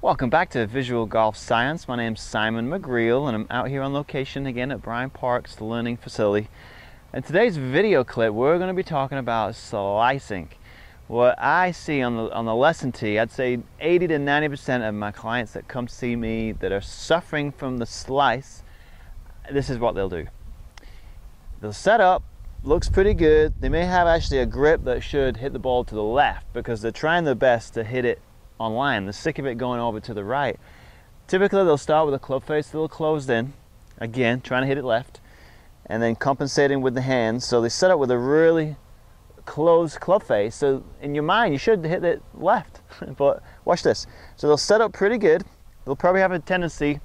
Welcome back to Visual Golf Science. My name's Simon McGreal and I'm out here on location again at Bryant Park's learning facility. In today's video clip, we're going to be talking about slicing. What I see on the lesson tee, I'd say 80 to 90% of my clients that come see me that are suffering from the slice, this is what they'll do. They'll set up, looks pretty good. They may have actually a grip that should hit the ball to the left because they're trying their best to hit it on line. They're sick of it going over to the right. Typically they'll start with a club face a little closed in, again trying to hit it left, and then compensating with the hands. So they set up with a really closed club face, so in your mind you should hit it left. But watch this. So they'll set up pretty good. They'll probably have a tendency,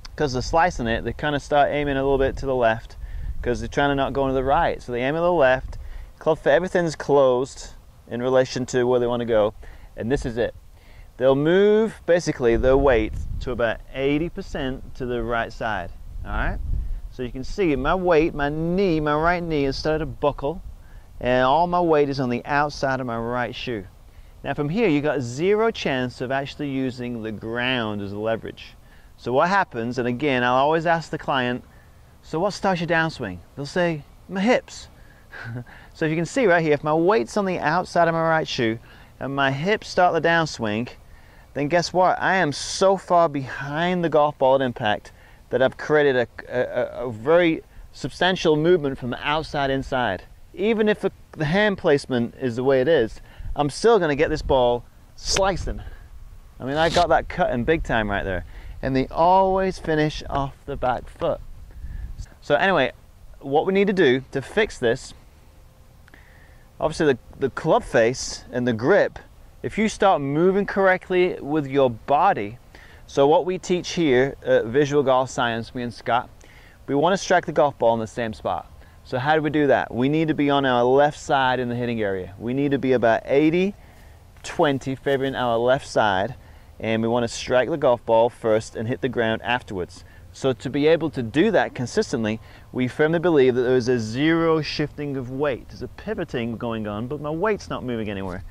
because they're slicing it, they kind of start aiming a little bit to the left because they're trying to not go to the right. So they aim a little left, club face, everything's closed in relation to where they want to go. And this is it. They'll move basically their weight to about 80% to the right side. All right. So you can see my weight, my knee, my right knee has started to buckle, and all my weight is on the outside of my right shoe. Now from here, you got zero chance of actually using the ground as leverage. So what happens? And again, I'll always ask the client, so what starts your downswing? They'll say, my hips. So if you can see right here, if my weight's on the outside of my right shoe, and my hips start the downswing, then guess what? I am so far behind the golf ball at impact that I've created a very substantial movement from the outside inside. Even if the hand placement is the way it is, I'm still going to get this ball slicing. I mean, I got that cut in big time right there. And they always finish off the back foot. So anyway, what we need to do to fix this, obviously the club face and the grip, if you start moving correctly with your body, so what we teach here at Visual Golf Science, me and Scott, we want to strike the golf ball in the same spot. So how do we do that? We need to be on our left side in the hitting area. We need to be about 80-20 favoring our left side, and we want to strike the golf ball first and hit the ground afterwards. So to be able to do that consistently, we firmly believe that there is a zero shifting of weight. There's a pivoting going on, but my weight's not moving anywhere.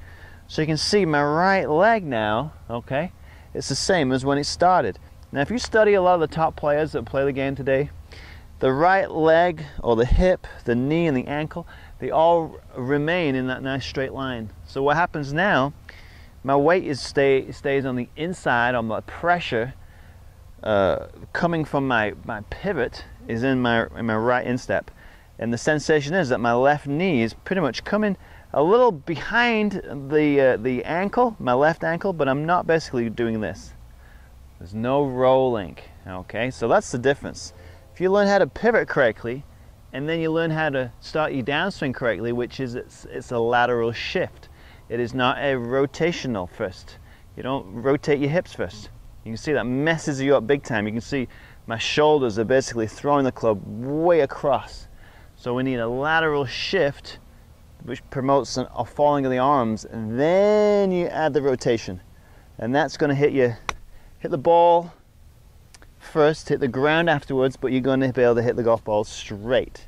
So you can see my right leg now, okay, it's the same as when it started. Now if you study a lot of the top players that play the game today, the right leg or the hip, the knee and the ankle, they all remain in that nice straight line. So what happens now, my weight stays on the inside, on the pressure coming from my pivot is in my right instep, and the sensation is that my left knee is pretty much coming a little behind the ankle, my left ankle, but I'm not basically doing this. There's no rolling. Okay, so that's the difference. If you learn how to pivot correctly, and then you learn how to start your downswing correctly, which is it's a lateral shift. It is not a rotational first. You don't rotate your hips first. You can see that messes you up big time. You can see my shoulders are basically throwing the club way across. So we need a lateral shift, which promotes a falling of the arms, and then you add the rotation. And that's going to hit the ball first, hit the ground afterwards, but you're going to be able to hit the golf ball straight.